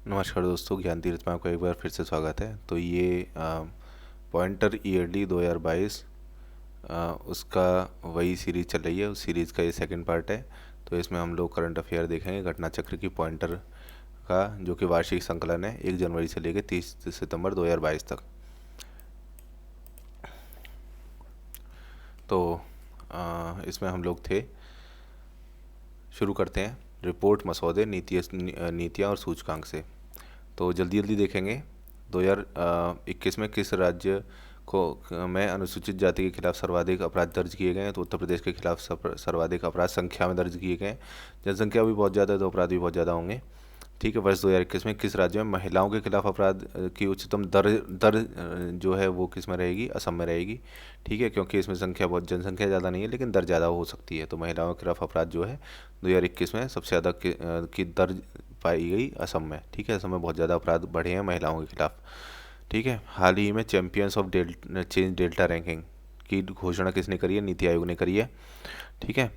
नमस्कार दोस्तों, ज्ञान तीर्थ में आपका एक बार फिर से स्वागत है। तो ये पॉइंटर ईयरली 2022 उसका वही सीरीज़ चल रही है। उस सीरीज़ का ये सेकंड पार्ट है। तो इसमें हम लोग करंट अफेयर देखेंगे, घटना चक्र की पॉइंटर का, जो कि वार्षिक संकलन है 1 जनवरी से लेकर 30 सितंबर 2022 तक। तो इसमें हम लोग थे। शुरू करते हैं। रिपोर्ट, मसौदे, नीतियाँ और सूचकांक से। तो जल्दी जल्दी देखेंगे। 2021 में किस राज्य को में अनुसूचित जाति के खिलाफ सर्वाधिक अपराध दर्ज किए गए हैं? तो उत्तर प्रदेश के खिलाफ सर्वाधिक अपराध संख्या में दर्ज किए गए हैं। जनसंख्या भी बहुत ज़्यादा है तो अपराध भी बहुत ज़्यादा होंगे। ठीक है। वर्ष 2021 में किस राज्य में महिलाओं के खिलाफ अपराध की उच्चतम दर दर जो है वो किस में रहेगी? असम में रहेगी। ठीक है, क्योंकि इसमें जनसंख्या ज़्यादा नहीं है लेकिन दर ज़्यादा हो सकती है। तो महिलाओं के खिलाफ अपराध जो है 2021 में सबसे ज़्यादा की दर पाई गई असम में। ठीक है, असम में बहुत ज़्यादा अपराध बढ़े हैं महिलाओं के खिलाफ। ठीक है। हाल ही में champions of change delta ranking की घोषणा किसने करी है? नीति आयोग ने करी है। ठीक है।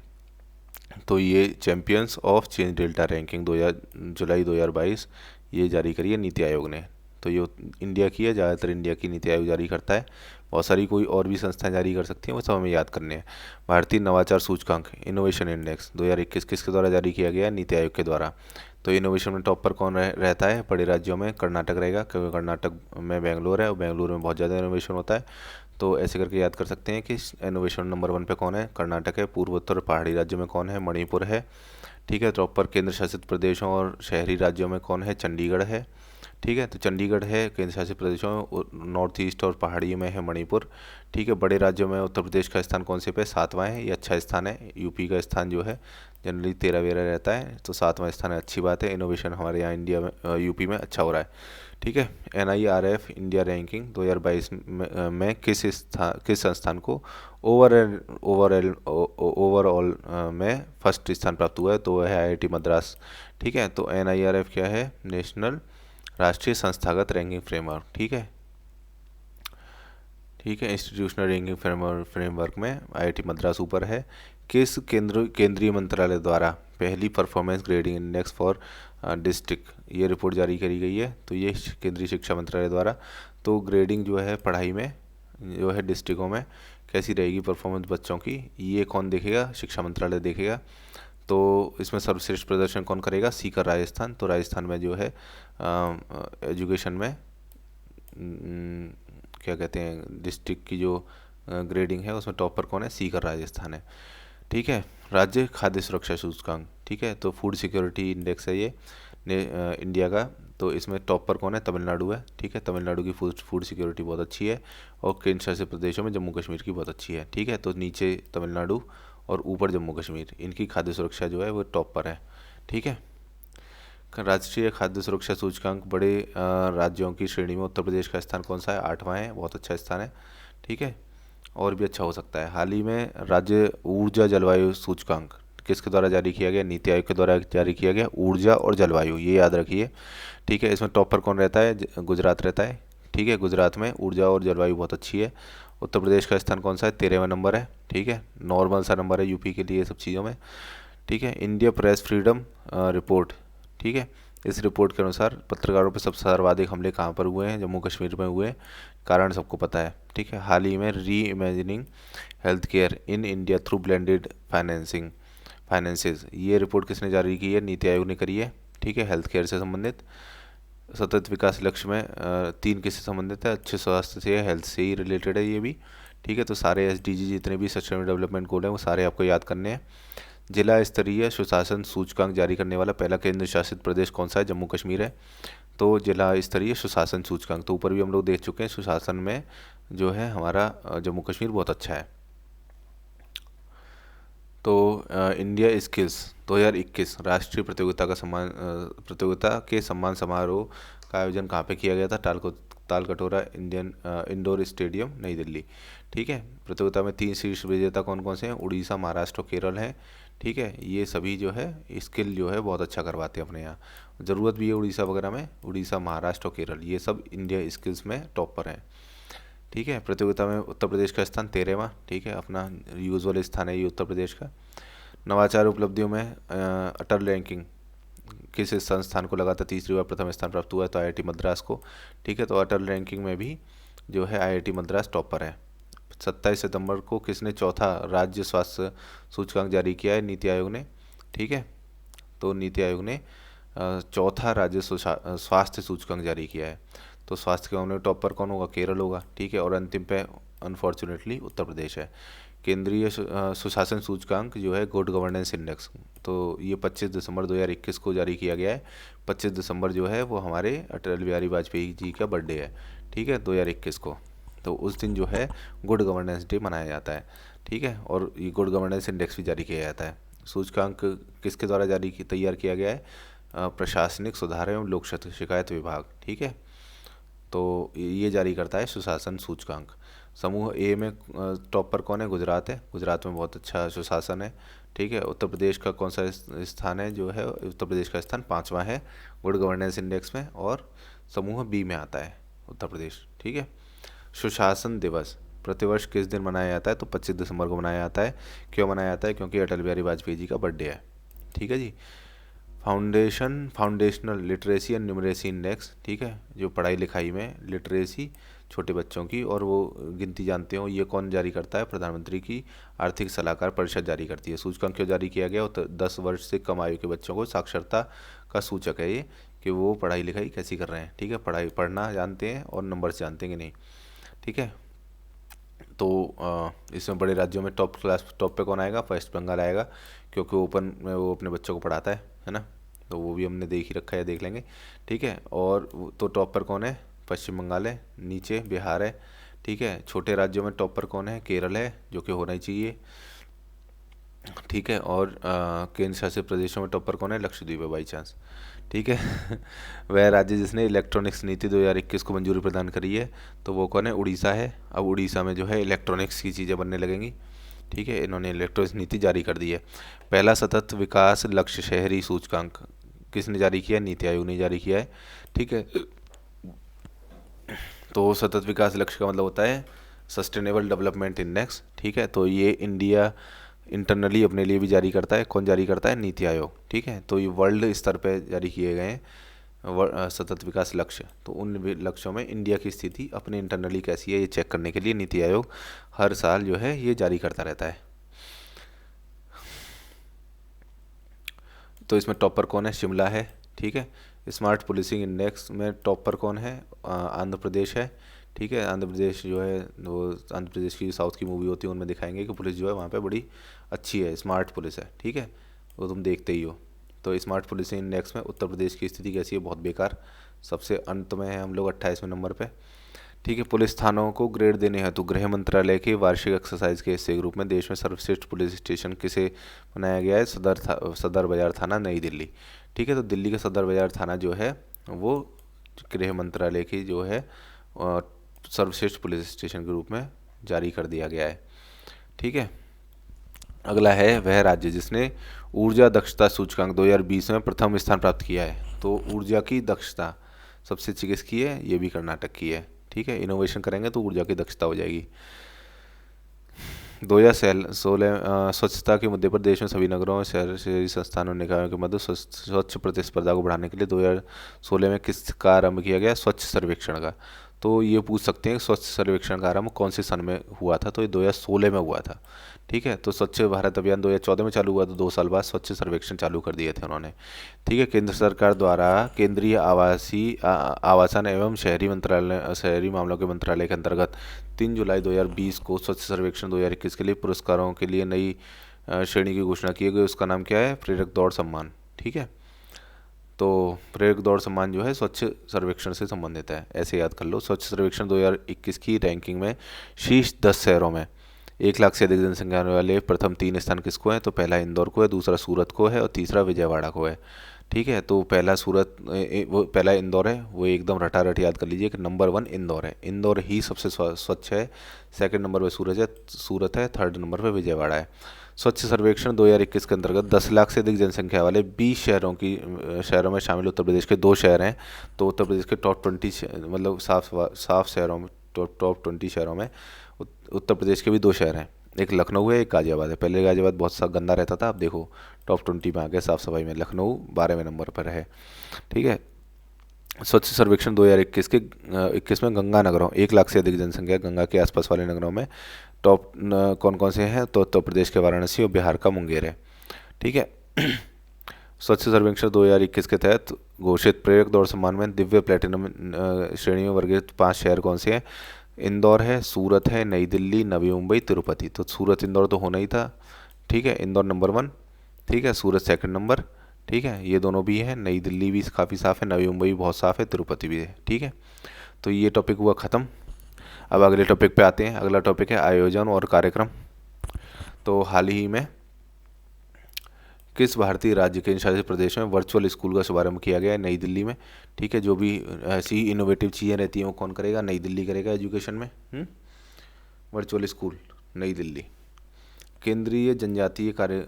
तो ये champions of change delta ranking 2000 जुलाई 2022 ये जारी करी है नीति आयोग ने। तो ये इंडिया की है, ज़्यादातर इंडिया की नीति आयोग जारी करता है। बहुत सारी कोई और भी संस्थाएं जारी कर सकती हैं, वो सब हमें याद करने हैं। भारतीय नवाचार सूचकांक, इनोवेशन इंडेक्स 2021 किसके द्वारा जारी किया गया है? नीति आयोग के द्वारा। तो इनोवेशन में टॉप पर कौन रहता है? बड़े राज्यों में कर्नाटक रहेगा, क्योंकि कर्नाटक में बेंगलोर है और बेंगलुरु में बहुत ज़्यादा इनोवेशन होता है। तो ऐसे करके याद कर सकते हैं कि इनोवेशन नंबर 1 पे कौन है? कर्नाटक है। पूर्वोत्तर पहाड़ी राज्यों में कौन है? मणिपुर है। ठीक है। टॉप पर केंद्र शासित प्रदेशों और शहरी राज्यों में कौन है? चंडीगढ़ है। ठीक है, तो चंडीगढ़ है केंद्र शासित प्रदेशों में। नॉर्थ ईस्ट और पहाड़ी में है मणिपुर। ठीक है। बड़े राज्यों में उत्तर प्रदेश का स्थान कौन से पे? 7वां है। ये अच्छा स्थान है। यूपी का स्थान जो है जनरली 13 रहता है, तो 7वां स्थान है, अच्छी बात है। इनोवेशन हमारे यहाँ इंडिया में यूपी में अच्छा हो रहा है। ठीक है। NIRF इंडिया रैंकिंग 2022 में किस संस्थान को ओवरऑल में फर्स्ट स्थान प्राप्त हुआ है? तो वह है IIT मद्रास। ठीक है। तो NIRF क्या है? नेशनल राष्ट्रीय संस्थागत रैंकिंग फ्रेमवर्क। ठीक है। ठीक है। इंस्टीट्यूशनल रैंकिंग फ्रेमवर्क में IIT मद्रास ऊपर है। किस केंद्रीय मंत्रालय द्वारा पहली performance grading index for district ये रिपोर्ट जारी करी गई है? तो ये केंद्रीय शिक्षा मंत्रालय द्वारा। तो ग्रेडिंग जो है पढ़ाई में जो है डिस्ट्रिक्टों में कैसी रहेगी परफॉर्मेंस बच्चों की, ये कौन देखेगा? शिक्षा मंत्रालय देखेगा। तो इसमें सर्वश्रेष्ठ प्रदर्शन कौन करेगा? सीकर राजस्थान। तो राजस्थान में जो है एजुकेशन में क्या कहते हैं, डिस्ट्रिक्ट की जो ग्रेडिंग है उसमें टॉप पर कौन है? सीकर राजस्थान है। ठीक है। राज्य खाद्य सुरक्षा सूचकांक। ठीक है। तो फूड सिक्योरिटी इंडेक्स है ये इंडिया का। तो इसमें टॉप पर कौन है? तमिलनाडु है। ठीक है। तमिलनाडु की फूड सिक्योरिटी बहुत अच्छी है। और केंद्र शासित प्रदेशों में जम्मू कश्मीर की बहुत अच्छी है। ठीक है। तो नीचे तमिलनाडु और ऊपर जम्मू कश्मीर, इनकी खाद्य सुरक्षा जो है वो टॉप पर है। ठीक है। राष्ट्रीय खाद्य सुरक्षा सूचकांक बड़े राज्यों की श्रेणी में उत्तर प्रदेश का स्थान कौन सा है? 8वां है। बहुत अच्छा स्थान है। ठीक है। और भी अच्छा हो सकता है। हाल ही में राज्य ऊर्जा जलवायु सूचकांक किसके द्वारा जारी किया गया? नीति आयोग के द्वारा जारी किया गया। ऊर्जा और जलवायु, ये याद रखिए। ठीक है। इसमें टॉप पर कौन रहता है? गुजरात रहता है। ठीक है। गुजरात में ऊर्जा और जलवायु बहुत अच्छी है। उत्तर प्रदेश का स्थान कौन सा है? 13वां नंबर है। ठीक है। नॉर्मल सा नंबर है यूपी के लिए ये सब चीज़ों में। ठीक है। India press freedom report. ठीक है। इस रिपोर्ट के अनुसार पत्रकारों पर सबसे सर्वाधिक हमले कहाँ पर हुए हैं? जम्मू कश्मीर में हुए हैं। कारण सबको पता है। ठीक है। हाल ही में री imagining health care in India through blended finances ये रिपोर्ट किसने जारी की है? नीति आयोग ने करी है। ठीक है। हेल्थ केयर से संबंधित सतत विकास लक्ष्य में 3 किससे संबंधित है? अच्छे स्वास्थ्य से, हेल्थ से ही रिलेटेड है ये भी। ठीक है। तो सारे SDG जितने भी सस्टेनेबल डेवलपमेंट गोल हैं वो सारे आपको याद करने हैं। जिला स्तरीय सुशासन सूचकांक जारी करने वाला पहला केंद्र शासित प्रदेश कौन सा है? जम्मू कश्मीर है। तो जिला स्तरीय सुशासन सूचकांक, तो ऊपर भी हम लोग देख चुके हैं, सुशासन में जो है हमारा जम्मू कश्मीर बहुत अच्छा है। तो इंडिया स्किल्स 2021 राष्ट्रीय प्रतियोगिता के सम्मान समारोह का आयोजन कहाँ पे किया गया था? तालकटोरा इंडोर स्टेडियम, नई दिल्ली। ठीक है। प्रतियोगिता में 3 शीर्ष विजेता कौन कौन से हैं? उड़ीसा, महाराष्ट्र और केरल हैं। ठीक है। ये सभी जो है स्किल जो है बहुत अच्छा करवाते हैं अपने यहाँ। ज़रूरत भी है उड़ीसा वगैरह में। उड़ीसा, महाराष्ट्र और केरल ये सब इंडिया स्किल्स में टॉप पर हैं। ठीक है। प्रतियोगिता में उत्तर प्रदेश का स्थान 13वां। ठीक है। अपना यूजुअल स्थान है ये उत्तर प्रदेश का। नवाचार उपलब्धियों में अटल रैंकिंग किस संस्थान को लगातार तीसरी बार प्रथम स्थान प्राप्त हुआ है? तो आईआईटी मद्रास को। ठीक है, तो अटल रैंकिंग में भी जो है आईआईटी मद्रास टॉपर है। 27 सितंबर को किसने चौथा राज्य स्वास्थ्य सूचकांक जारी किया है? नीति आयोग ने। ठीक है, तो नीति आयोग ने चौथा राज्य स्वास्थ्य सूचकांक जारी किया है। तो स्वास्थ्य के मामले में टॉपर कौन होगा? केरल होगा। ठीक है, और अंतिम पे अनफॉर्चुनेटली उत्तर प्रदेश है। केंद्रीय सुशासन सूचकांक जो है गुड गवर्नेंस इंडेक्स, तो ये 25 दिसंबर 2021 को जारी किया गया है। 25 दिसंबर जो है वो हमारे अटल बिहारी वाजपेयी जी का बर्थडे है। ठीक है, 2021 को, तो उस दिन जो है गुड गवर्नेंस डे मनाया जाता है। ठीक है, और ये गुड गवर्नेंस इंडेक्स भी जारी किया जाता है। सूचकांक किसके द्वारा तैयार किया गया है? प्रशासनिक सुधार एवं लोक शिकायत विभाग। ठीक है, तो ये जारी करता है सुशासन सूचकांक। समूह ए में टॉपर कौन है? गुजरात है। गुजरात में बहुत अच्छा सुशासन है। ठीक है, उत्तर प्रदेश का कौन सा स्थान है? जो है उत्तर प्रदेश का स्थान 5वां है गुड गवर्नेंस इंडेक्स में, और समूह बी में आता है उत्तर प्रदेश। ठीक है, सुशासन दिवस प्रतिवर्ष किस दिन मनाया जाता है? तो 25 दिसंबर को मनाया जाता है। क्यों मनाया जाता है? क्योंकि अटल बिहारी वाजपेयी जी का बर्थडे है। ठीक है जी। Foundational literacy and numeracy index. ठीक है, जो पढ़ाई लिखाई में लिटरेसी छोटे बच्चों की और वो गिनती जानते हो, ये कौन जारी करता है? प्रधानमंत्री की आर्थिक सलाहकार परिषद जारी करती है। सूचकांक क्यों जारी किया गया? 10 वर्ष से कम आयु के बच्चों को साक्षरता का सूचक है ये, कि वो पढ़ाई लिखाई कैसी कर रहे हैं। ठीक है, पढ़ना जानते हैं और नंबर से जानते हैं कि नहीं। ठीक है, तो इसमें बड़े राज्यों में टॉप पे कौन आएगा? वेस्ट बंगाल आएगा, क्योंकि ओपन में वो अपने बच्चों को पढ़ाता है ना, तो वो भी हमने देख ही रखा है, देख लेंगे। ठीक है, और तो टॉप पर कौन है? पश्चिम बंगाल है, नीचे बिहार है। ठीक है, छोटे राज्यों में टॉप पर कौन है? केरल है, जो कि होना ही चाहिए। ठीक है, और केंद्र शासित प्रदेशों में टॉपर कौन है? लक्षद्वीप है बाई चांस। ठीक है वह राज्य जिसने इलेक्ट्रॉनिक्स नीति 2021 को मंजूरी प्रदान करी है, तो वो कौन है? उड़ीसा है। अब उड़ीसा में जो है इलेक्ट्रॉनिक्स की चीज़ें बनने लगेंगी। ठीक है, इन्होंने इलेक्ट्रॉनिक्स नीति जारी कर दी है। पहला सतत विकास लक्ष्य शहरी सूचकांक किसने जारी किया? नीति आयोग ने जारी किया है। ठीक है, तो सतत विकास लक्ष्य का मतलब होता है सस्टेनेबल डेवलपमेंट इंडेक्स। ठीक है, तो ये इंडिया इंटरनली अपने लिए भी जारी करता है। कौन जारी करता है? नीति आयोग। ठीक है, तो ये वर्ल्ड स्तर पे जारी किए गए हैं सतत विकास लक्ष्य। तो उन लक्ष्यों में इंडिया की स्थिति अपने इंटरनली कैसी है, ये चेक करने के लिए नीति आयोग हर साल जो है ये जारी करता रहता है। तो इसमें टॉपर कौन है? शिमला है। ठीक है, स्मार्ट पुलिसिंग इंडेक्स में टॉपर कौन है? आंध्र प्रदेश है। ठीक है, आंध्र प्रदेश जो है वो आंध्र प्रदेश की साउथ की मूवी होती है उनमें दिखाएंगे कि पुलिस जो है वहाँ पे बड़ी अच्छी है, स्मार्ट पुलिस है। ठीक है, वो तुम देखते ही हो। तो स्मार्ट पुलिसिंग इंडेक्स में उत्तर प्रदेश की स्थिति कैसी है? बहुत बेकार। सबसे अंत में है हम लोग 28वें नंबर पे। ठीक है, पुलिस थानों को ग्रेड देने हेतु गृह मंत्रालय के वार्षिक एक्सरसाइज के हिस्से के रूप में देश में सर्वश्रेष्ठ पुलिस स्टेशन किसे बनाया गया है? सदर बाजार थाना, नई दिल्ली। ठीक है, तो दिल्ली का सदर बाजार थाना जो है वो गृह मंत्रालय की जो है सर्वश्रेष्ठ पुलिस स्टेशन के रूप में जारी कर दिया गया है। ठीक है, अगला है वह राज्य जिसने ऊर्जा दक्षता सूचकांक 2020 में प्रथम स्थान प्राप्त किया है। तो ऊर्जा की दक्षता सबसे अच्छी किसकी है? ये भी कर्नाटक की है। ठीक है, इनोवेशन करेंगे तो ऊर्जा की दक्षता हो जाएगी। 2016 स्वच्छता के मुद्दे पर देश में सभी नगरों और शहरी संस्थानों निकायों के मध्य स्वच्छ प्रतिस्पर्धा को बढ़ाने के लिए 2016 में किस का आरंभ किया गया? स्वच्छ सर्वेक्षण का। तो ये पूछ सकते हैं स्वच्छ सर्वेक्षण का आरंभ कौन से सन में हुआ था? तो ये 2016 में हुआ था। ठीक है, तो स्वच्छ भारत अभियान 2014 में चालू हुआ, तो 2 साल बाद स्वच्छ सर्वेक्षण चालू कर दिए थे उन्होंने। ठीक है, केंद्र सरकार द्वारा केंद्रीय आवासन एवं शहरी मामलों के मंत्रालय के अंतर्गत 3 जुलाई 2020 को स्वच्छ सर्वेक्षण 2021 के लिए पुरस्कारों के लिए नई श्रेणी की घोषणा की गई। उसका नाम क्या है? प्रेरक दौड़ सम्मान। ठीक है, तो प्रेरक दौड़ सम्मान जो है स्वच्छ सर्वेक्षण से संबंधित है, ऐसे याद कर लो। स्वच्छ सर्वेक्षण 2021 की रैंकिंग में शीर्ष 10 शहरों में 1 लाख से अधिक जनसंख्या वाले प्रथम 3 स्थान किसको है? तो पहला इंदौर को है, दूसरा सूरत को है और तीसरा विजयवाड़ा को है। ठीक है, तो पहला इंदौर है, वो एकदम रटारट याद कर लीजिए कि नंबर 1 इंदौर है। इंदौर ही सबसे स्वच्छ है। सेकंड नंबर पे सूरत है, थर्ड नंबर पे विजयवाड़ा है। स्वच्छ सर्वेक्षण 2021 के अंतर्गत 10 लाख से अधिक जनसंख्या वाले 20 शहरों में शामिल उत्तर प्रदेश के 2 शहर हैं। तो उत्तर प्रदेश के टॉप 20 मतलब साफ शहरों में टॉप 20 शहरों में उत्तर प्रदेश के भी 2 शहर हैं। एक लखनऊ है, एक गाजियाबाद है। पहले गाजियाबाद बहुत सा गंदा रहता था, अब देखो टॉप 20 में आ गया साफ़ सफाई में, लखनऊ 12वें नंबर पर है। ठीक है। स्वच्छ सर्वेक्षण 2021 के 21 में गंगा नगरों, 1 लाख से अधिक जनसंख्या गंगा के आसपास वाले नगरों में टॉप कौन कौन से हैं, तो उत्तर प्रदेश के वाराणसी और बिहार का मुंगेर है। ठीक है। स्वच्छ सर्वेक्षण 2021 के तहत घोषित प्रेरक दौड़ सम्मान में दिव्य प्लेटिनम श्रेणी में वर्गीकृत 5 शहर कौन से हैं? इंदौर है, सूरत है, नई दिल्ली, नवी मुंबई, तिरुपति। तो सूरत इंदौर तो होना ही था। ठीक है, इंदौर नंबर 1, ठीक है, सूरत सेकंड नंबर। ठीक है, ये दोनों भी हैं, नई दिल्ली भी काफ़ी साफ़ है, नवी मुंबई भी बहुत साफ़ है, तिरुपति भी है। ठीक है, तो ये टॉपिक हुआ ख़त्म। अब अगले टॉपिक पे आते हैं। अगला टॉपिक है आयोजन और कार्यक्रम। तो हाल ही में किस भारतीय राज्य के शासित प्रदेश में वर्चुअल स्कूल का शुभारंभ किया गया है? नई दिल्ली में। ठीक है, जो भी ऐसी इनोवेटिव चीज़ें रहती हैं वो कौन करेगा? नई दिल्ली करेगा एजुकेशन में। वर्चुअल स्कूल, नई दिल्ली। केंद्रीय जनजातीय कार्य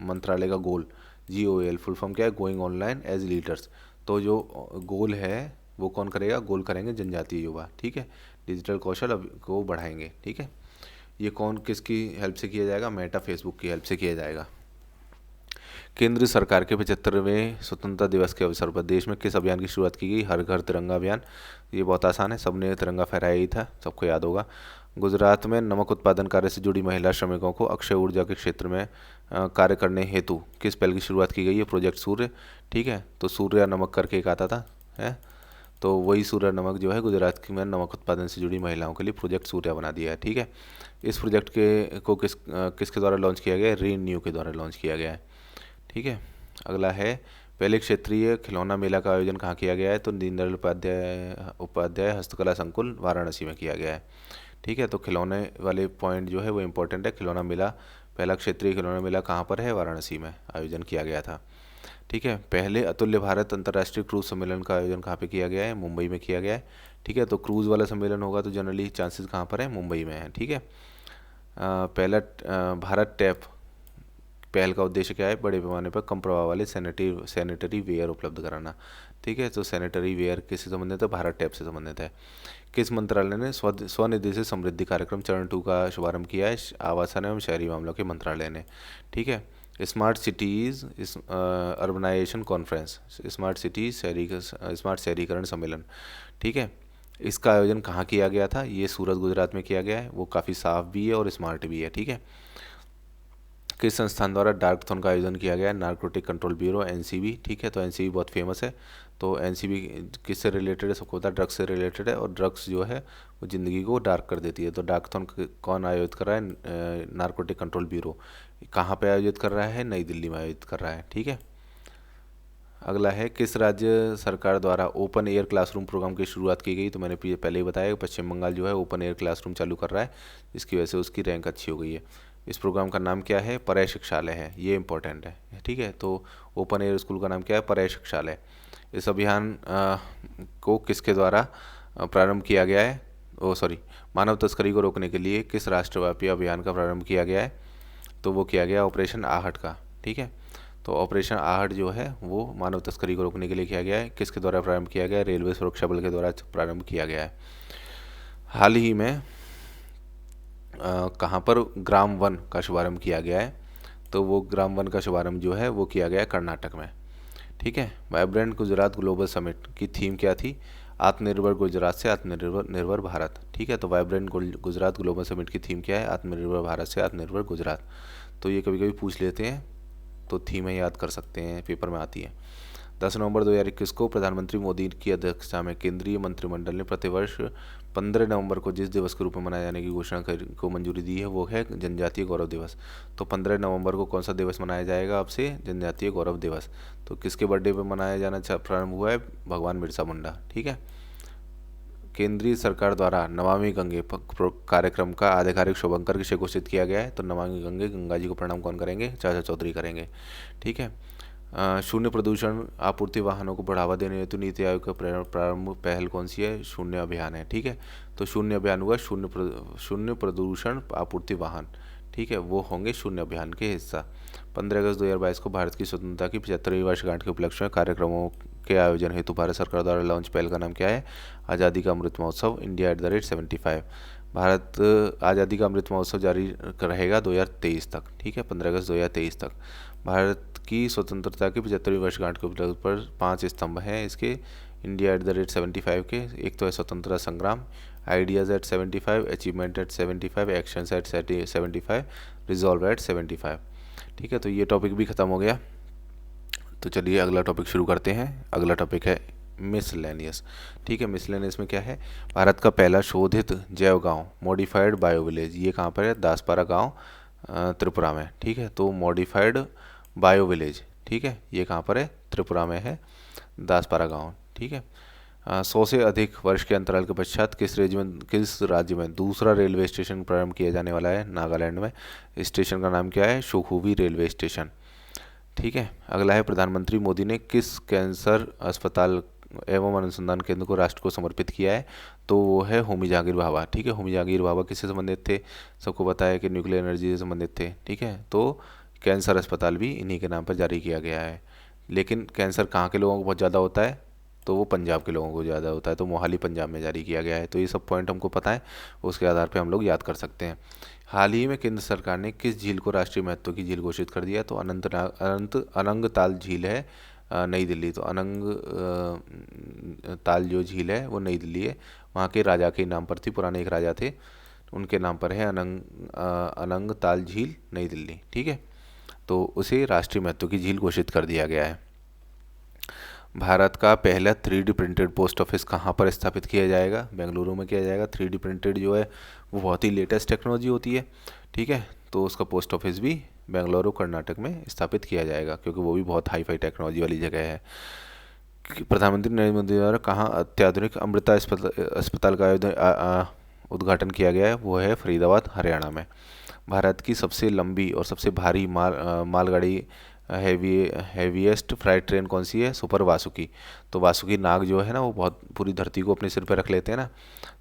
मंत्रालय का गोल, GOAL फुल फॉर्म क्या है? Going online as leaders. तो जो गोल है वो कौन करेगा? गोल करेंगे जनजातीय युवा। ठीक है, डिजिटल कौशल को बढ़ाएंगे। ठीक है, ये कौन किसकी हेल्प से किया जाएगा? मेटा फेसबुक की हेल्प से किया जाएगा। केंद्र सरकार के 75वें स्वतंत्रता दिवस के अवसर पर देश में किस अभियान की शुरुआत की गई? हर घर तिरंगा अभियान। ये बहुत आसान है, सबने तिरंगा फहराया ही था, सबको याद होगा। गुजरात में नमक उत्पादन कार्य से जुड़ी महिला श्रमिकों को अक्षय ऊर्जा के क्षेत्र में कार्य करने हेतु किस पहल की शुरुआत की गई है? प्रोजेक्ट सूर्य। ठीक है, तो सूर्य नमक करके एक आता था, है, तो वही सूर्य नमक जो है गुजरात की में नमक उत्पादन से जुड़ी महिलाओं के लिए प्रोजेक्ट सूर्य बना दिया है। ठीक है, इस प्रोजेक्ट को किसके द्वारा लॉन्च किया गया है? रीन्यू के द्वारा लॉन्च किया गया है। ठीक है, अगला है पहले क्षेत्रीय खिलौना मेला का आयोजन कहाँ किया गया है? तो दीनदयाल उपाध्याय हस्तकला संकुल वाराणसी में किया गया है। ठीक है, तो खिलौने वाले पॉइंट जो है वो इम्पोर्टेंट है। खिलौना मेला, पहला क्षेत्रीय खिलौना मेला कहाँ पर है? वाराणसी में आयोजन किया गया था। ठीक है, पहले अतुल्य भारत अंतर्राष्ट्रीय क्रूज सम्मेलन का आयोजन कहाँ पे किया गया है? मुंबई में किया गया है। ठीक है, तो क्रूज वाला सम्मेलन होगा तो जनरली चांसेस कहाँ पर है? मुंबई में है। ठीक है, पहला भारत टैप पहल का उद्देश्य क्या है? बड़े पैमाने पर कम प्रभाव वाले सैनिटरी वेयर उपलब्ध कराना। ठीक है, तो सैनिटरी वेयर किससे संबंधित है? भारत टैप से संबंधित है। किस मंत्रालय ने स्वनिधि से समृद्धि कार्यक्रम चरण 2 का शुभारंभ किया है? आवासन एवं शहरी मामलों के मंत्रालय ने। ठीक है, smart cities urbanisation conference, smart शहरीकरण सम्मेलन। ठीक है, इसका आयोजन कहाँ किया गया था? ये सूरत गुजरात में किया गया है। वो काफ़ी साफ भी है और स्मार्ट भी है। ठीक है, किस संस्थान द्वारा डार्कथॉन का आयोजन किया गया है? Narcotic control bureau, NCB। ठीक है, तो NCB बहुत फेमस है। तो NCB किससे रिलेटेड है? सबको पता है, ड्रग्स से रिलेटेड है, और ड्रग्स जो है वो ज़िंदगी को डार्क कर देती है। तो डार्कथॉन कौन आयोजित कर रहा है? Narcotic control bureau. कहाँ पे आयोजित कर रहा है? नई दिल्ली में आयोजित कर रहा है। ठीक है, अगला है किस राज्य सरकार द्वारा ओपन एयर क्लासरूम प्रोग्राम की शुरुआत की गई? तो मैंने पहले ही बताया, पश्चिम बंगाल जो है ओपन एयर क्लासरूम चालू कर रहा है, जिसकी वजह से उसकी रैंक अच्छी हो गई है। इस प्रोग्राम का नाम क्या है? पर्याय शिक्षालय है, ये इंपॉर्टेंट है। ठीक है, तो ओपन एयर स्कूल का नाम क्या है? पर्याय शिक्षालय। इस अभियान को किसके द्वारा प्रारंभ किया गया है? मानव तस्करी को रोकने के लिए किस राष्ट्रव्यापी अभियान का प्रारंभ किया गया है? तो वो किया गया ऑपरेशन आहट का। ठीक है, तो ऑपरेशन आहट जो है वो मानव तस्करी को रोकने के लिए किया गया है। किसके द्वारा प्रारंभ किया गया है? रेलवे सुरक्षा बल के द्वारा प्रारंभ किया गया है। हाल ही में कहाँ पर ग्राम वन का शुभारंभ किया गया है? तो वो ग्राम वन का शुभारंभ जो है वो किया गया है कर्नाटक में। ठीक है, वाइब्रेंट गुजरात ग्लोबल समिट की थीम क्या थी? आत्मनिर्भर गुजरात से आत्मनिर्भर भारत। ठीक है, तो वाइब्रेंट गुजरात ग्लोबल समिट की थीम क्या है? आत्मनिर्भर भारत से आत्मनिर्भर गुजरात। तो ये कभी कभी पूछ लेते हैं, तो थीमें याद कर सकते हैं, पेपर में आती है। 10 नवंबर 2021 को प्रधानमंत्री मोदी की अध्यक्षता में केंद्रीय मंत्रिमंडल ने प्रतिवर्ष 15 नवंबर को जिस दिवस के रूप में मनाए जाने की घोषणा को मंजूरी दी है वो है जनजातीय गौरव दिवस। तो 15 नवंबर को कौन सा दिवस मनाया जाएगा? अब से जनजातीय गौरव दिवस। तो किसके बर्थडे पर मनाया जाना प्रारंभ हुआ है? भगवान बिरसा मुंडा। ठीक है, केंद्रीय सरकार द्वारा नमामि गंगे कार्यक्रम का आधिकारिक शुभारंभ किसे घोषित किया गया है? तो नमामि गंगे, गंगा जी को प्रणाम कौन करेंगे? चाचा चौधरी करेंगे। ठीक है, शून्य प्रदूषण आपूर्ति वाहनों को बढ़ावा देने हेतु नीति आयोग का प्रारंभ पहल कौन सी है? शून्य अभियान है। ठीक है, तो शून्य अभियान हुआ शून्य प्रदूषण आपूर्ति वाहन। ठीक है, वो होंगे शून्य अभियान के हिस्सा। 15 अगस्त 2022 को भारत की स्वतंत्रता की 75वीं वर्षगांठ के उपलक्ष्य में कार्यक्रमों के आयोजन हेतु भारत सरकार द्वारा लॉन्च पहल का नाम क्या है? आज़ादी का अमृत महोत्सव इंडिया @ 75। भारत आज़ादी का अमृत महोत्सव जारी रहेगा 2023 तक, ठीक है, 15 अगस्त 2023 तक। भारत की स्वतंत्रता की 75वीं वर्षगांठ के उपलक्ष्य पर 5 स्तंभ हैं इसके, इंडिया @75 के। एक तो है स्वतंत्रता संग्राम, ideas at 75, achievement at 75, actions at 75, resolve at 75। ठीक है, तो ये टॉपिक भी ख़त्म हो गया। तो चलिए अगला टॉपिक शुरू करते हैं। अगला टॉपिक है मिसलेनियस। ठीक है, मिसलेनियस में क्या है, भारत का पहला शोधित जैव गांव मॉडिफाइड बायो विलेज, ये कहाँ पर है, दासपारा गांव त्रिपुरा में। ठीक है, तो मॉडिफाइड बायो विलेज, ठीक है, ये कहाँ पर है, त्रिपुरा में है, दासपारा गांव। ठीक है, 100 से अधिक वर्ष के अंतराल के पश्चात किस राज्य में दूसरा रेलवे स्टेशन प्रारंभ किया जाने वाला है, नागालैंड में। स्टेशन का नाम क्या है, शोखुवी रेलवे स्टेशन। ठीक है, अगला है प्रधानमंत्री मोदी ने किस कैंसर अस्पताल एवं अनुसंधान केंद्र को राष्ट्र को समर्पित किया है, तो वो है होमी जहांगीर भाभा। ठीक है, होमी जहांगीर भाभा किससे संबंधित थे, सबको पता है कि न्यूक्लियर एनर्जी से संबंधित थे। ठीक है, तो कैंसर अस्पताल भी इन्हीं के नाम पर जारी किया गया है। लेकिन कैंसर कहाँ के लोगों को बहुत ज़्यादा होता है, तो वो पंजाब के लोगों को ज़्यादा होता है, तो मोहाली पंजाब में जारी किया गया है। तो ये सब पॉइंट हमको पता है, उसके आधार पर हम लोग याद कर सकते हैं। हाल ही में केंद्र सरकार ने किस झील को राष्ट्रीय महत्व की झील घोषित कर दिया, तो अनंग ताल झील है, नई दिल्ली। तो अनंग ताल जो झील है वो नई दिल्ली है, वहाँ के राजा के नाम पर थी, पुराने एक राजा थे, उनके नाम पर है अनंग ताल झील, नई दिल्ली। ठीक है, तो उसे राष्ट्रीय महत्व की झील घोषित कर दिया गया है। भारत का पहला 3D प्रिंटेड पोस्ट ऑफिस कहाँ पर स्थापित किया जाएगा, बेंगलुरु में किया जाएगा। 3D प्रिंटेड जो है वो बहुत ही लेटेस्ट टेक्नोलॉजी होती है। ठीक है, तो उसका पोस्ट ऑफिस भी बेंगलुरु कर्नाटक में स्थापित किया जाएगा, क्योंकि वो भी बहुत हाई फाई टेक्नोलॉजी वाली जगह है। प्रधानमंत्री नरेंद्र मोदी द्वारा कहाँ अत्याधुनिक अमृता अस्पताल का उद्घाटन किया गया है, वो है फरीदाबाद, हरियाणा में। भारत की सबसे लंबी और सबसे भारी मालगाड़ी हैवीएस्ट फ्राइट ट्रेन कौन सी है, सुपर वासुकी। तो वासुकी नाग जो है ना, वो बहुत पूरी धरती को अपने सिर पर रख लेते हैं ना,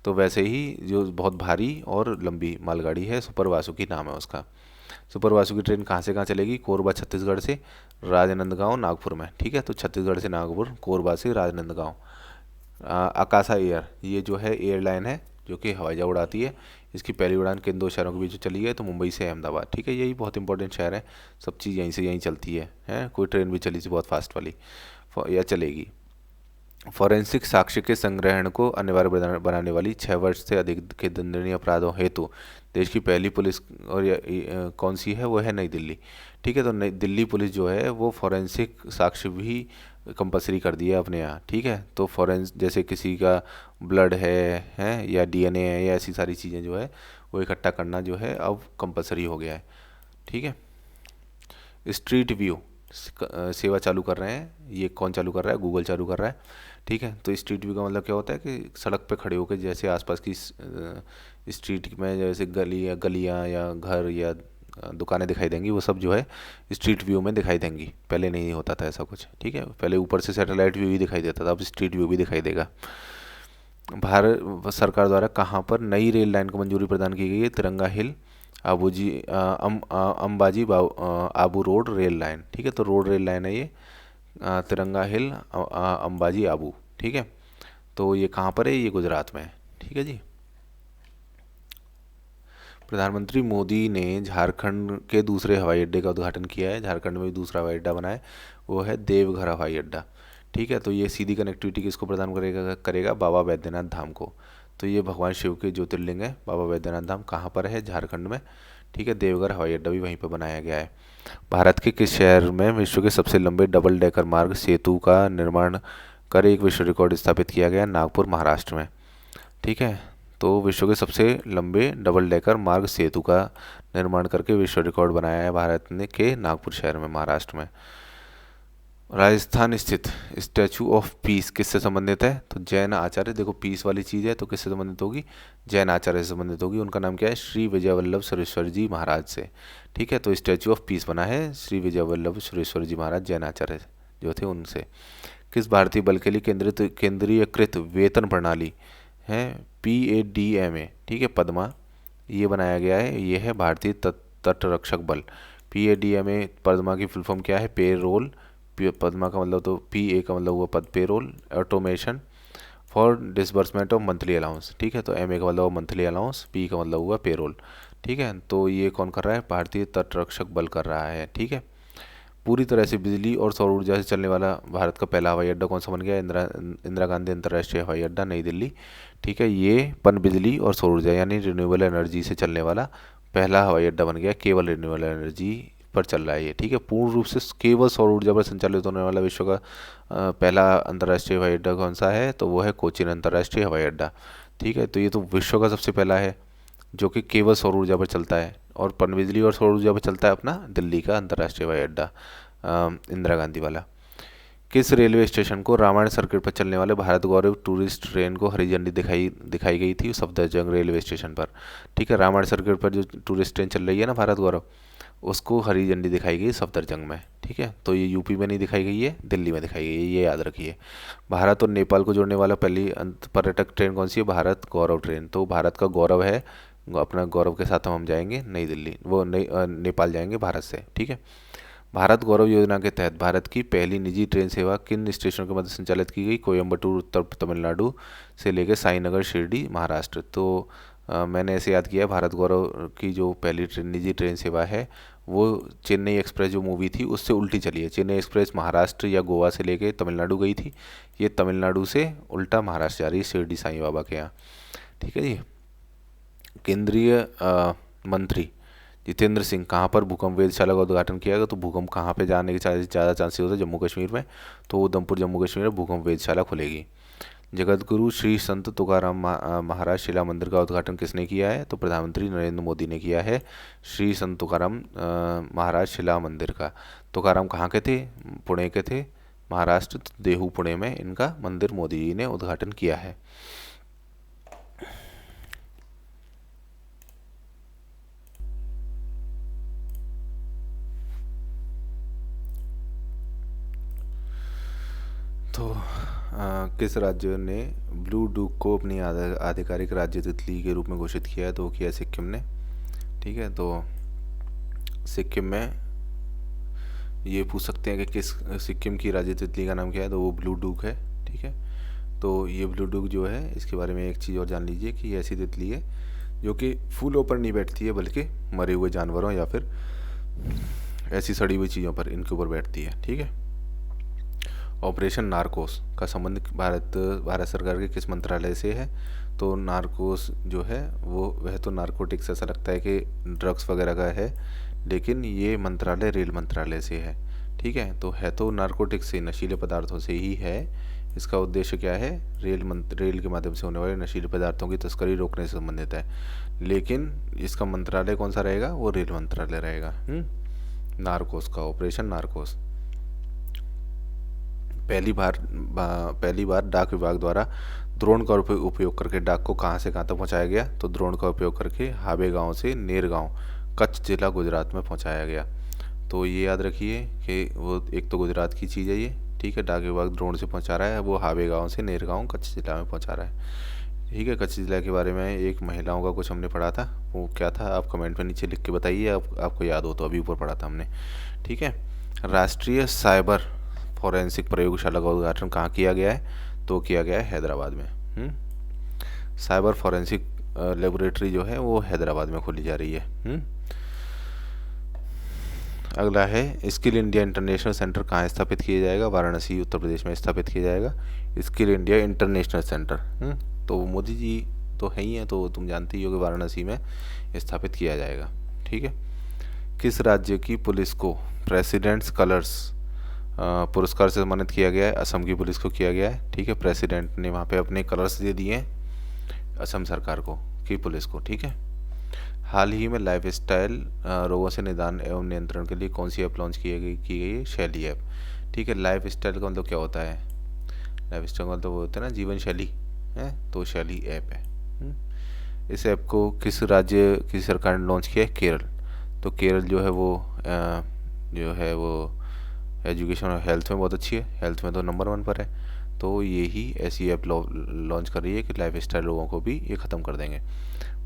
तो वैसे ही जो बहुत भारी और लंबी मालगाड़ी है, सुपर वासुकी नाम है उसका। सुपर वासुकी ट्रेन कहाँ से कहाँ चलेगी, कोरबा छत्तीसगढ़ से राजनांदगांव नागपुर में। ठीक है, तो छत्तीसगढ़ से नागपुर, कोरबा से राजनांदगांव। आकाशा एयर, ये जो है एयरलाइन है जो कि हवाई जहाज उड़ाती है, इसकी पहली उड़ान किन दो शहरों के बीच चली है, तो मुंबई से अहमदाबाद। ठीक है, यही बहुत इंपॉर्टेंट शहर है, सब चीज़ यहीं से यहीं चलती है, कोई ट्रेन भी चली थी बहुत फास्ट वाली या चलेगी। फॉरेंसिक साक्ष्य के संग्रहण को अनिवार्य बनाने वाली 6 वर्ष से अधिक के दंडनीय अपराधों हेतु देश की पहली पुलिस और कौन सी है, वो है नई दिल्ली। ठीक है, तो नई दिल्ली पुलिस जो है वो फॉरेंसिक साक्ष्य भी कंपलसरी कर दिया है अपने यहाँ। ठीक है, तो फॉरेंस जैसे किसी का ब्लड है या डीएनए है या ऐसी सारी चीज़ें जो है वो इकट्ठा करना जो है अब कंपलसरी हो गया है। ठीक है, स्ट्रीट व्यू सेवा चालू कर रहे हैं, ये कौन चालू कर रहा है, गूगल चालू कर रहा है। ठीक है, तो स्ट्रीट व्यू का मतलब क्या होता है कि सड़क पे खड़े होकर जैसे आसपास की स्ट्रीट में जैसे गलियाँ या घर या दुकानें दिखाई देंगी, वो सब जो है स्ट्रीट व्यू में दिखाई देंगी। पहले नहीं होता था ऐसा कुछ। ठीक है, पहले ऊपर से सैटेलाइट व्यू ही दिखाई देता था, अब स्ट्रीट व्यू भी दिखाई देगा। भारत सरकार द्वारा कहाँ पर नई रेल लाइन को मंजूरी प्रदान की गई है, Tiranga Hill Ambaji Abu Road rail line. ठीक है, तो रोड रेल लाइन है ये, तिरंगा हिल अंबाजी आबू। ठीक है, तो ये कहाँ पर है, ये गुजरात में है। ठीक है जी। प्रधानमंत्री मोदी ने झारखंड के दूसरे हवाई अड्डे का उद्घाटन किया है, झारखंड में भी दूसरा हवाई अड्डा बना है, वो है देवघर हवाई अड्डा। ठीक है, तो ये सीधी कनेक्टिविटी किसको प्रदान करेगा बाबा बैद्यनाथ धाम को। तो ये भगवान शिव के ज्योतिर्लिंग है, बाबा बैद्यनाथ धाम कहाँ पर है, झारखंड में। ठीक है, देवघर हवाई अड्डा भी वहीं पर बनाया गया है। भारत के किस शहर में विश्व के सबसे लंबे डबल डेकर मार्ग सेतु का निर्माण कर एक विश्व रिकॉर्ड स्थापित किया गया, नागपुर, महाराष्ट्र में। ठीक है, तो विश्व के सबसे लंबे डबल डेकर मार्ग सेतु का निर्माण करके विश्व रिकॉर्ड बनाया है भारत ने के नागपुर शहर में, महाराष्ट्र में। राजस्थान स्थित स्टैचू ऑफ पीस किससे संबंधित है, तो जैन आचार्य। देखो पीस वाली चीज़ है तो किससे संबंधित होगी, जैन आचार्य से संबंधित होगी। उनका नाम क्या है, श्री विजय वल्लभ सुरेश्वर जी महाराज से। ठीक है, तो स्टैचू ऑफ पीस बना है श्री विजय वल्लभ सुरेश्वर जी महाराज, जैन आचार्य जो थे उनसे। किस भारतीय बल के लिए केंद्रीयकृत वेतन प्रणाली है, PADMA। ठीक है, पद्मा, ये बनाया गया है, ये है भारतीय तटरक्षक बल। PADMA पद्मा की फुल फॉर्म क्या है, पे रोल। पद्मा का मतलब तो PA का मतलब हुआ पद, payroll, automation for disbursement of monthly allowance, ठीक है। तो एम ए का मतलब मंथली अलाउंस, पी का मतलब हुआ पेरोल, ठीक है। तो ये कौन कर रहा है, भारतीय तटरक्षक बल कर रहा है, ठीक है। पूरी तरह से बिजली और सौर ऊर्जा से चलने वाला भारत का पहला हवाई अड्डा कौन सा बन गया, इंदिरा गांधी अंतर्राष्ट्रीय हवाई अड्डा नई दिल्ली, ठीक है। ये पन बिजली और सौर ऊर्जा यानी रिन्यूएबल एनर्जी से चलने वाला पहला हवाई अड्डा बन गया, केवल रिन्यूएबल एनर्जी पर चल रहा है ये, ठीक है। पूर्ण रूप से केवल सौर ऊर्जा पर संचालित होने वाला विश्व का पहला अंतर्राष्ट्रीय हवाई अड्डा कौन सा है, तो वो है कोचीन अंतर्राष्ट्रीय हवाई अड्डा, ठीक है। तो ये तो विश्व का सबसे पहला है जो कि केवल सौर ऊर्जा पर चलता है, और पनबिजली और सौर ऊर्जा पर चलता है अपना दिल्ली का अंतर्राष्ट्रीय हवाई अड्डा इंदिरा गांधी वाला। किस रेलवे स्टेशन को रामायण सर्किट पर चलने वाले भारत गौरव टूरिस्ट ट्रेन को हरी झंडी दिखाई दिखाई गई थी सफदरजंग रेलवे स्टेशन पर, ठीक है। रामायण सर्किट पर जो टूरिस्ट ट्रेन चल रही है ना भारत गौरव, उसको हरी झंडी दिखाई गई सफदरजंग में, ठीक है। तो ये यूपी में नहीं दिखाई गई है, दिल्ली में दिखाई गई है, ये याद रखिए। भारत और नेपाल को जोड़ने वाला पहली पर्यटक ट्रेन कौन सी है, भारत गौरव ट्रेन। तो भारत का गौरव है, अपना गौरव के साथ हम जाएंगे नई दिल्ली, वो नई नेपाल जाएंगे भारत से, ठीक है। भारत गौरव योजना के तहत भारत की पहली निजी ट्रेन सेवा किन स्टेशनों के मध्य संचालित की गई, कोयम्बटूर उत्तर तमिलनाडु से लेकर साईनगर शिरडी महाराष्ट्र। तो मैंने ऐसे याद किया, भारत गौरव की जो पहली निजी ट्रेन सेवा है वो चेन्नई एक्सप्रेस जो मूवी थी उससे उल्टी चली है। चेन्नई एक्सप्रेस महाराष्ट्र या गोवा से लेके तमिलनाडु गई थी, ये तमिलनाडु से उल्टा महाराष्ट्र जा रही है शिरडी साईं बाबा के यहाँ, ठीक है जी। केंद्रीय मंत्री जितेंद्र सिंह कहाँ पर भूकंप वेधशाला का उद्घाटन किया गया, तो भूकंप कहाँ पे जाने के ज़्यादा चांसेस होते हैं, जम्मू कश्मीर में, तो उधमपुर जम्मू कश्मीर में भूकंप वेधशाला खुलेगी। जगतगुरु श्री संत तुकाराम महाराज शिला मंदिर का उद्घाटन किसने किया है, तो प्रधानमंत्री नरेंद्र मोदी ने किया है श्री संत तुकाराम महाराज शिला मंदिर का। तुकाराम कहाँ के थे, पुणे के थे, महाराष्ट्र देहू पुणे में इनका मंदिर मोदी जी ने उद्घाटन किया है। तो किस राज्य ने ब्लू डूक को अपनी आधिकारिक राज्य तितली के रूप में घोषित किया है, तो वो किया है सिक्किम ने, ठीक है। तो सिक्किम में ये पूछ सकते हैं कि किस सिक्किम की राज्य तितली का नाम क्या है, तो वो ब्लू डूक है, ठीक है। तो ये ब्लू डूक जो है, इसके बारे में एक चीज़ और जान लीजिए कि ये ऐसी तितली है जो कि फूलों पर नहीं बैठती है बल्कि मरे हुए जानवरों या फिर ऐसी सड़ी हुई चीज़ों पर, इनके ऊपर बैठती है, ठीक है। ऑपरेशन नारकोस का संबंध भारत सरकार के किस मंत्रालय से है, तो नारकोस जो है वो वह तो नारकोटिक्स ऐसा लगता है कि ड्रग्स वगैरह का है, लेकिन ये मंत्रालय रेल मंत्रालय से है, ठीक है। तो है तो नारकोटिक्स से, नशीले पदार्थों से ही है। इसका उद्देश्य क्या है, रेल के माध्यम से होने वाले नशीले पदार्थों की तस्करी रोकने से संबंधित है, लेकिन इसका मंत्रालय कौन सा रहेगा, वो रेल मंत्रालय रहेगा। नारकोस का, ऑपरेशन नारकोस। पहली बार डाक विभाग द्वारा ड्रोन का उपयोग करके डाक को कहाँ से कहाँ तक पहुँचाया गया, तो ड्रोन का उपयोग करके हावे गांव से नेर गांव, कच्छ जिला गुजरात में पहुँचाया गया। तो ये याद रखिए कि वो एक तो गुजरात की चीज़ है ये, ठीक है। डाक विभाग ड्रोन से पहुँचा रहा है, वो हावे गांव से नेर गांव कच्छ जिला में पहुँचा रहा है, ठीक है। कच्छ जिला के बारे में एक महिलाओं का कुछ हमने पढ़ा था, वो क्या था आप कमेंट में नीचे लिख के बताइए, आपको याद हो तो, अभी ऊपर पढ़ा था हमने, ठीक है। राष्ट्रीय साइबर फॉरेंसिक प्रयोगशाला का उद्घाटन कहाँ किया गया है, तो किया गया है हैदराबाद में। साइबर फॉरेंसिक लेबोरेटरी जो है वो हैदराबाद में खोली जा रही है। अगला है स्किल इंडिया इंटरनेशनल सेंटर कहाँ स्थापित किया जाएगा, वाराणसी उत्तर प्रदेश में स्थापित किया जाएगा स्किल इंडिया इंटरनेशनल सेंटर। तो मोदी जी तो है ही हैं, तो तुम जानते ही हो कि वाराणसी में स्थापित किया जाएगा, ठीक है। किस राज्य की पुलिस को प्रेसिडेंट्स कलर्स पुरस्कार से सम्मानित किया गया है, असम की पुलिस को किया गया है, ठीक है। प्रेसिडेंट ने वहाँ पे अपने कलर्स दे दिए हैं असम सरकार को, की पुलिस को, ठीक है। हाल ही में लाइफ स्टाइल रोगों से निदान एवं नियंत्रण के लिए कौन सी ऐप लॉन्च की गई है, शैली ऐप, ठीक है। लाइफ स्टाइल का मतलब क्या होता है, लाइफ स्टाइल का मतलब वो होता है ना जीवन शैली है, तो शैली ऐप है। इस ऐप को किस राज्य की सरकार ने लॉन्च किया है, केरल। तो केरल जो है वो एजुकेशन और हेल्थ में बहुत अच्छी है, हेल्थ में तो नंबर 1 पर है, तो ये ही ऐसी ऐप लॉन्च कर रही है कि लाइफ स्टाइल रोगों को भी ये ख़त्म कर देंगे।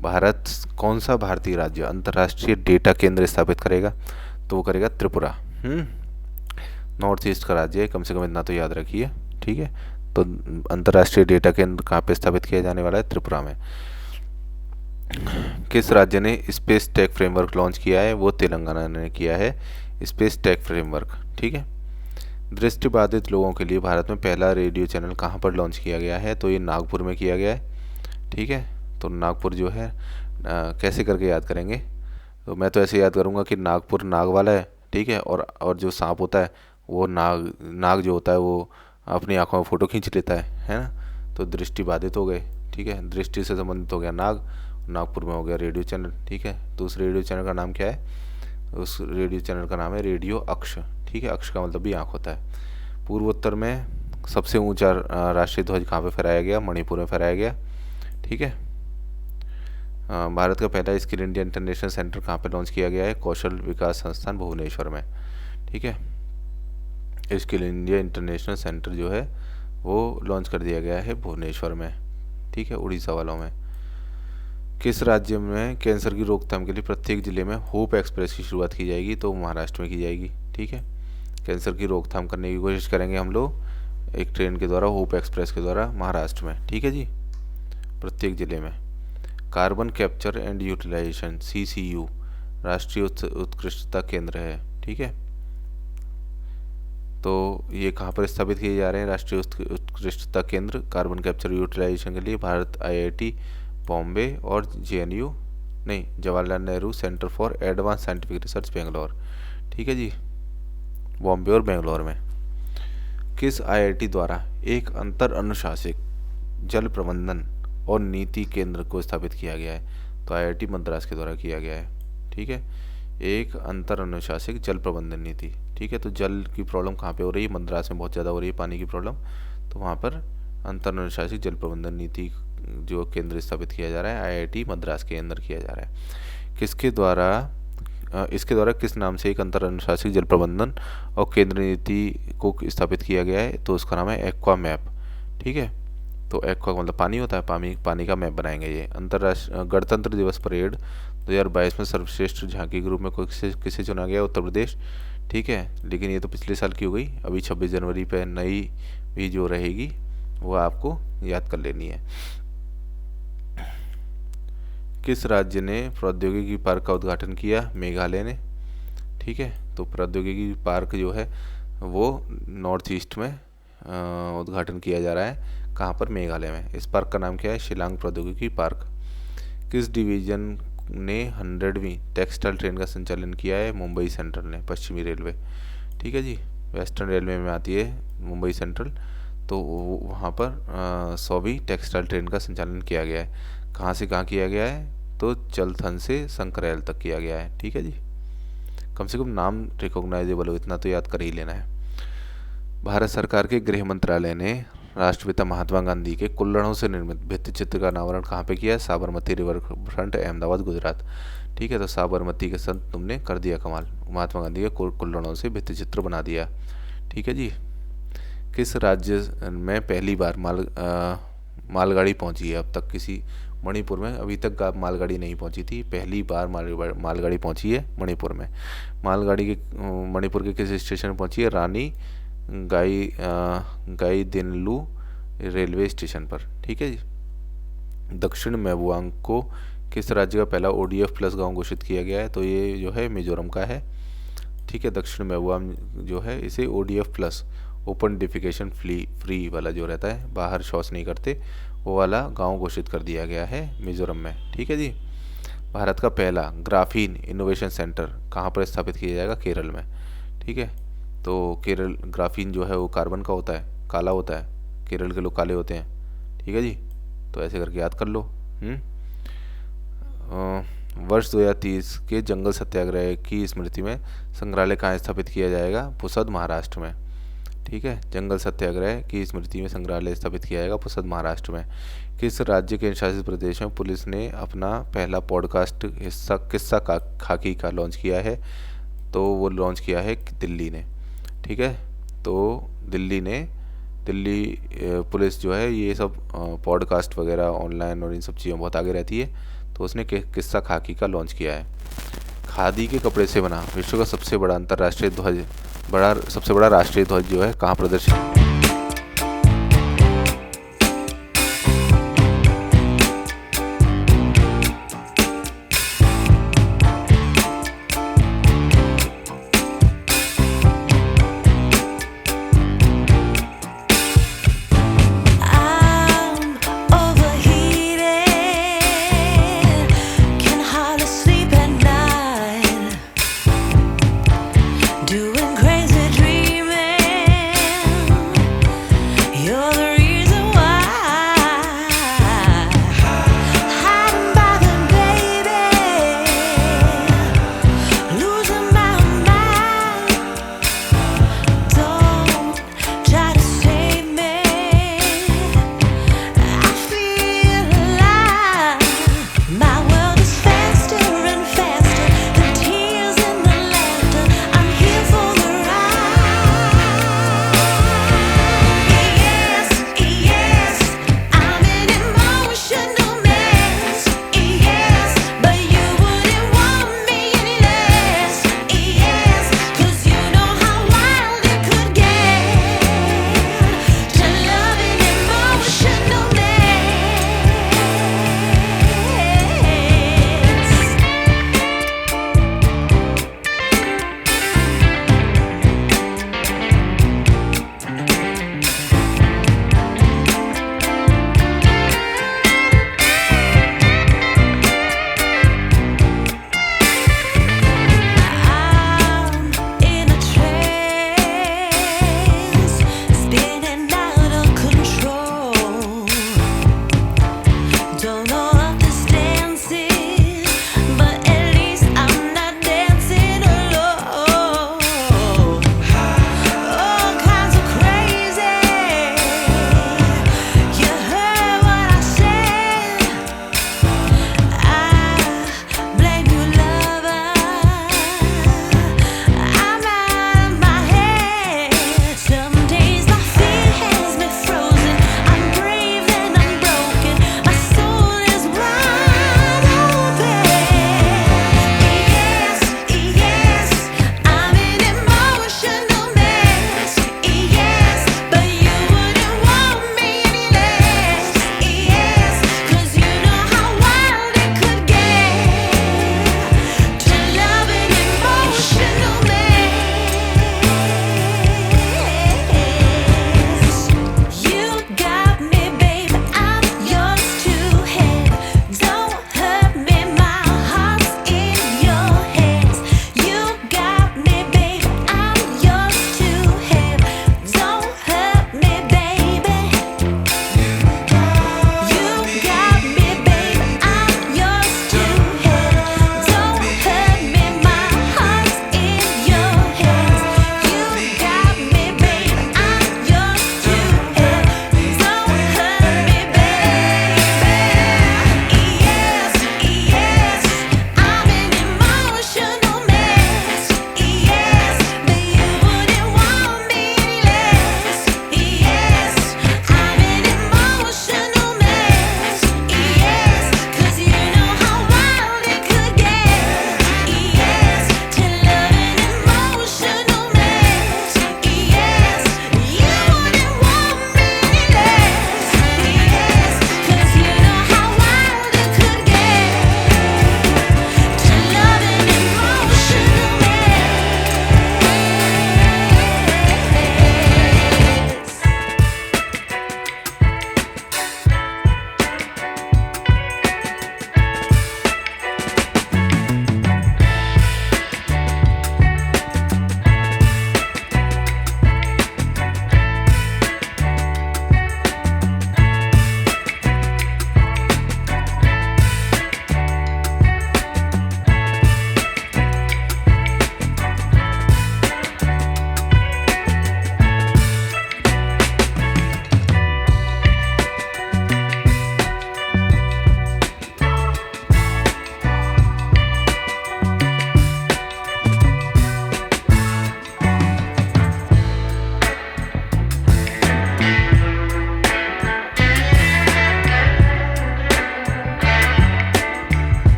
भारत कौन सा भारतीय राज्य अंतर्राष्ट्रीय डेटा केंद्र स्थापित करेगा, तो वो करेगा त्रिपुरा। नॉर्थ ईस्ट का राज्य है, कम से कम इतना तो याद रखिए, ठीक है। तो अंतर्राष्ट्रीय डेटा केंद्र कहाँ पे स्थापित किया जाने वाला है? त्रिपुरा में। किस राज्य ने स्पेस टेक फ्रेमवर्क लॉन्च किया है? वो तेलंगाना ने किया है स्पेस टेक फ्रेमवर्क। ठीक है। दृष्टिबाधित लोगों के लिए भारत में पहला रेडियो चैनल कहाँ पर लॉन्च किया गया है? तो ये नागपुर में किया गया है। ठीक है। तो नागपुर जो है कैसे करके याद करेंगे? तो मैं तो ऐसे याद करूँगा कि नागपुर नाग वाला है। ठीक है। और जो सांप होता है वो नाग जो होता है वो अपनी आंखों में फ़ोटो खींच लेता है ना। तो दृष्टि बाधित हो गए। ठीक है। दृष्टि से संबंधित हो गया नाग, नागपुर में हो गया रेडियो चैनल। ठीक है। तो उस रेडियो चैनल का नाम क्या है? उस रेडियो चैनल का नाम है रेडियो अक्ष। ठीक है। अक्ष का मतलब भी आँख होता है। पूर्वोत्तर में सबसे ऊंचा राष्ट्रीय ध्वज कहाँ पे फहराया गया? मणिपुर में फहराया गया। ठीक है। भारत का पहला स्किल इंडिया इंटरनेशनल सेंटर कहाँ पे लॉन्च किया गया है? कौशल विकास संस्थान भुवनेश्वर में। ठीक है। स्किल इंडिया इंटरनेशनल सेंटर जो है वो लॉन्च कर दिया गया है भुवनेश्वर में। ठीक है। उड़ीसा वालों में। किस राज्य में कैंसर की रोकथाम के लिए प्रत्येक जिले में होप एक्सप्रेस की शुरुआत की जाएगी? तो महाराष्ट्र में की जाएगी। ठीक है। कैंसर की रोकथाम करने की कोशिश करेंगे हम लोग एक ट्रेन के द्वारा, होप एक्सप्रेस के द्वारा, महाराष्ट्र में। ठीक है जी। प्रत्येक जिले में। Carbon capture and utilisation CCU राष्ट्रीय उत्कृष्टता केंद्र है। ठीक है। तो ये कहाँ पर स्थापित किए जा रहे हैं राष्ट्रीय उत्कृष्टता केंद्र कार्बन कैप्चर यूटिलाइजेशन के लिए? भारत IIT बॉम्बे और Jawaharlal Nehru centre for advance scientific research Bangalore. ठीक है जी। बॉम्बे और बेंगलोर में। किस IIT द्वारा एक अंतर अनुशासित जल प्रबंधन और नीति केंद्र को स्थापित किया गया है? तो IIT मद्रास के द्वारा किया गया है। ठीक है। एक अंतर अनुशासित जल प्रबंधन नीति। ठीक है। तो जल की प्रॉब्लम कहाँ पे हो रही है? मद्रास में बहुत ज़्यादा हो रही है पानी की प्रॉब्लम। तो वहाँ पर अंतर अनुशासित जल प्रबंधन नीति जो केंद्र स्थापित किया जा रहा है IIT मद्रास के अंदर किया जा रहा है। इसके द्वारा किस नाम से एक अंतर अनुशासित जल प्रबंधन और केंद्र नीति को स्थापित किया गया है? तो उसका नाम है एक्वा मैप। ठीक है। तो एक्वा मतलब पानी होता है, पानी का मैप बनाएंगे ये। अंतर्राष्ट्रीय गणतंत्र दिवस परेड 2022 में सर्वश्रेष्ठ झांकी के रूप में किसे चुना गया? उत्तर प्रदेश। ठीक है। लेकिन ये तो पिछले साल की हो गई। अभी 26 जनवरी पे नई भी जो रहेगी वो आपको याद कर लेनी है। किस राज्य ने प्रौद्योगिकी पार्क का उद्घाटन किया? मेघालय ने। ठीक है। तो प्रौद्योगिकी पार्क जो है वो नॉर्थ ईस्ट में उद्घाटन किया जा रहा है। कहाँ पर? मेघालय में। इस पार्क का नाम क्या है? शिलांग प्रौद्योगिकी पार्क। किस डिवीजन ने 100वीं टेक्सटाइल ट्रेन का संचालन किया है? मुंबई सेंट्रल ने, पश्चिमी रेलवे। ठीक है जी। वेस्टर्न रेलवे में आती है मुंबई सेंट्रल। तो वहाँ पर 100वीं टेक्सटाइल ट्रेन का संचालन किया गया है। कहाँ से कहाँ किया गया है? तो चलथन से संकरैल तक किया गया है। ठीक है जी। कम से कम नाम रिकॉग्नाइजेबल हो इतना तो याद कर ही लेना है। भारत सरकार के गृह मंत्रालय ने राष्ट्रपिता महात्मा गांधी के कुल्हड़ों से निर्मित भित्ति चित्र का अनावरण कहाँ पे किया है? Sabarmati river front, Ahmedabad, Gujarat. ठीक है। तो साबरमती के संत तुमने कर दिया कमाल, महात्मा गांधी के कुल्हड़ों से भित्ति चित्र बना दिया। ठीक है जी। किस राज्य में पहली बार मालगाड़ी पहुंची है? अब तक किसी मणिपुर में अभी तक मालगाड़ी नहीं पहुंची थी, पहली बार मालगाड़ी पहुंची है मणिपुर में। मालगाड़ी के मणिपुर के किस स्टेशन पर पहुंची है? रानी गाईदिन्लू रेलवे स्टेशन पर। ठीक है जी। दक्षिण मेबुआंग को किस राज्य का पहला ODF प्लस गांव घोषित किया गया है? तो ये जो है मिजोरम का है। ठीक है। दक्षिण मेबुआंग जो है इसे ODF plus, open defecation free वाला जो रहता है, बाहर शौच नहीं करते, वो वाला गांव घोषित कर दिया गया है मिजोरम में। ठीक है जी। भारत का पहला ग्राफीन इनोवेशन सेंटर कहाँ पर स्थापित किया जाएगा? केरल में। ठीक है। तो केरल ग्राफीन जो है वो कार्बन का होता है, काला होता है। केरल के लोग काले होते हैं। ठीक है जी। तो ऐसे करके याद कर लो। वर्ष 2030 के जंगल सत्याग्रह की स्मृति में संग्रहालय कहाँ स्थापित किया जाएगा? पुसद, महाराष्ट्र में। ठीक है। जंगल सत्याग्रह की स्मृति में संग्रहालय स्थापित किया जाएगा पुसद, महाराष्ट्र में। किस राज्य के शासित प्रदेश में पुलिस ने अपना पहला पॉडकास्ट हिस्सा किस्सा खाकी का लॉन्च किया है? तो वो लॉन्च किया है दिल्ली ने। ठीक है। तो दिल्ली पुलिस जो है ये सब पॉडकास्ट वगैरह ऑनलाइन और इन सब चीज़ों में बहुत आगे रहती है। तो उसने किस्सा खाकी का लॉन्च किया है। खादी के कपड़े से बना विश्व का सबसे बड़ा राष्ट्रीय ध्वज जो है कहाँ प्रदर्शित